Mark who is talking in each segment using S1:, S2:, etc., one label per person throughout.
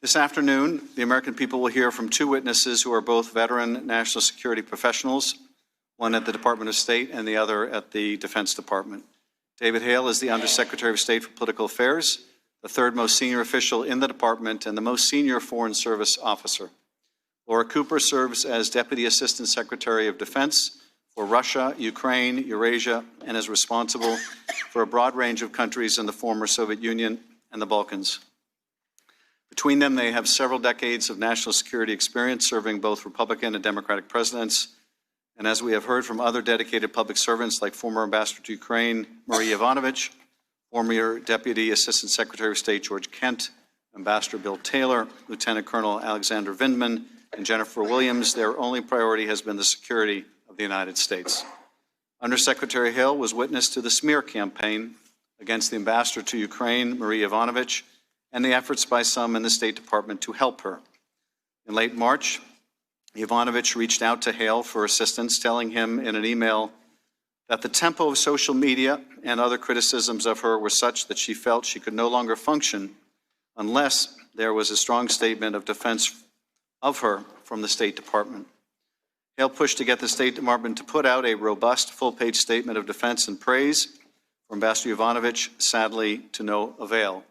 S1: This afternoon, the American people will hear from two witnesses who are both veteran national security professionals, one at the Department of State and the other at the Defense Department. David Hale is the Undersecretary of State for Political Affairs, the third most senior official in the department and the most senior Foreign Service officer. Laura Cooper serves as Deputy Assistant Secretary of Defense for Russia, Ukraine, Eurasia, and is responsible for a broad range of countries in the former Soviet Union and the Balkans. Between them, they have several decades of national security experience serving both Republican and Democratic presidents. And as we have heard from other dedicated public servants like former Ambassador to Ukraine, Marie Yovanovitch, former Deputy Assistant Secretary of State George Kent, Ambassador Bill Taylor, Lieutenant Colonel Alexander Vindman, and Jennifer Williams, their only priority has been the security of the United States. Undersecretary Hale was witness to the smear campaign against the Ambassador to Ukraine, Marie Yovanovitch, and the efforts by some in the State Department to help her. In late March, Yovanovitch reached out to Hale for assistance, telling him in an email that the tempo of social media and other criticisms of her were such that she felt she could no longer function unless there was a strong statement of defense of her from the State Department. Hale pushed to get the State Department to put out a robust, full-page statement of defense and praise for Ambassador Yovanovitch, sadly to no avail.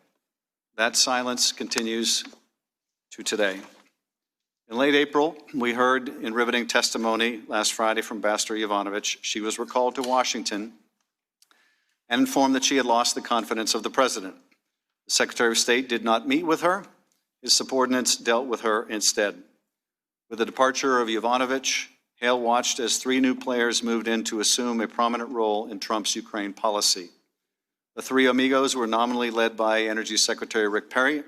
S1: That silence continues to today. In late April, we heard in riveting testimony last Friday from Ambassador Yovanovitch, she was recalled to Washington and informed that she had lost the confidence of the President. The Secretary of State did not meet with her. His subordinates dealt with her instead. With the departure of Yovanovitch, Hale watched as three new players moved in to assume a prominent role in Trump's Ukraine policy. The three amigos were nominally led by Energy Secretary Rick Perry,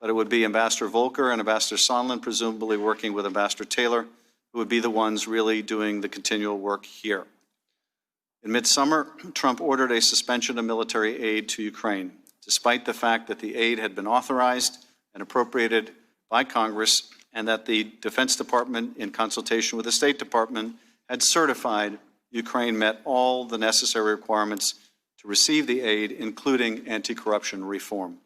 S1: but it would be Ambassador Volker and Ambassador Sondland, presumably working with Ambassador Taylor, who would be the ones really doing the continual work here. In midsummer, Trump ordered a suspension of military aid to Ukraine, despite the fact that the aid had been authorized and appropriated by Congress and that the Defense Department, in consultation with the State Department, had certified Ukraine met all the necessary requirements to receive the aid, including anti-corruption reform.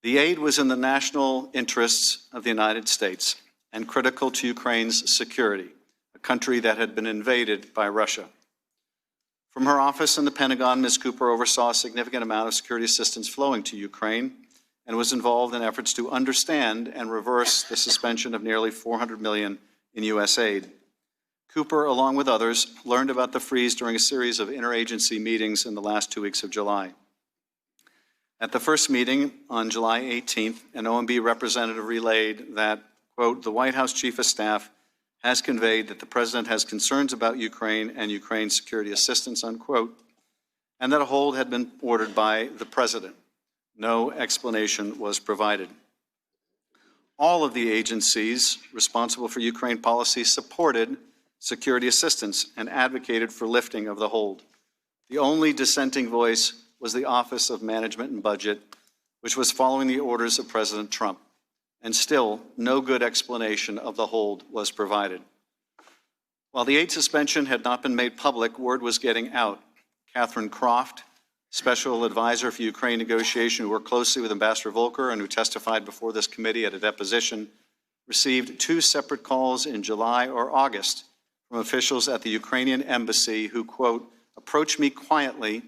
S1: The aid was in the national interests of the United States and critical to Ukraine's security, a country that had been invaded by Russia. From her office in the Pentagon, Ms. Cooper oversaw a significant amount of security assistance flowing to Ukraine and was involved in efforts to understand and reverse the suspension of nearly $400 million in U.S. aid. Cooper, along with others, learned about the freeze during a series of interagency meetings in the last 2 weeks of July. At the first meeting on July 18th, an OMB representative relayed that, quote, the White House Chief of Staff has conveyed that the President has concerns about Ukraine and Ukraine's security assistance, unquote, and that a hold had been ordered by the President. No explanation was provided. All of the agencies responsible for Ukraine policy supported security assistance and advocated for lifting of the hold. The only dissenting voice was the Office of Management and Budget, which was following the orders of President Trump. And still, no good explanation of the hold was provided. While the aid suspension had not been made public, word was getting out. Catherine Croft, Special Advisor for Ukraine negotiation, who worked closely with Ambassador Volker and who testified before this committee at a deposition, received 2 separate calls in July or August from officials at the Ukrainian embassy who, quote, approached me quietly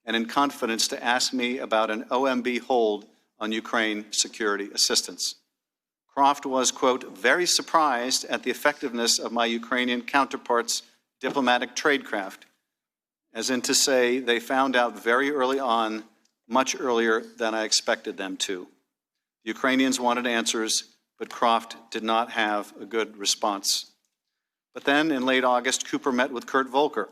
S1: and in confidence to ask me about an OMB hold on Ukraine security assistance. Croft was, quote, very surprised at the effectiveness of my Ukrainian counterparts' diplomatic tradecraft, as in to say they found out very early on, much earlier than I expected them to. The Ukrainians wanted answers, but Croft did not have a good response. But then, in late August, Cooper met with Kurt Volker,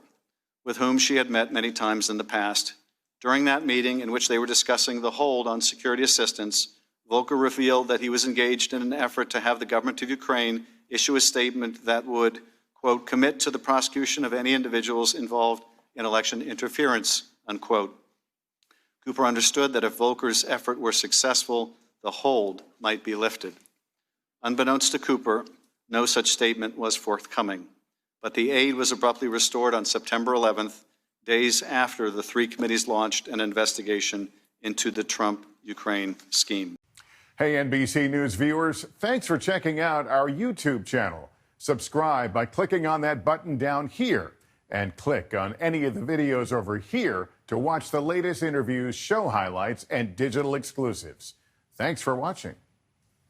S1: with whom she had met many times in the past. During that meeting, in which they were discussing the hold on security assistance, Volker revealed that he was engaged in an effort to have the government of Ukraine issue a statement that would, quote, commit to the prosecution of any individuals involved in election interference, unquote. Cooper understood that if Volker's effort were successful, the hold might be lifted. Unbeknownst to Cooper, no such statement was forthcoming. But the aid was abruptly restored on September 11th, days after the 3 committees launched an investigation into the Trump-Ukraine scheme.
S2: Hey, NBC News viewers, thanks for checking out our YouTube channel. Subscribe by clicking on that button down here and click on any of the videos over here to watch the latest interviews, show highlights, and digital exclusives. Thanks for watching.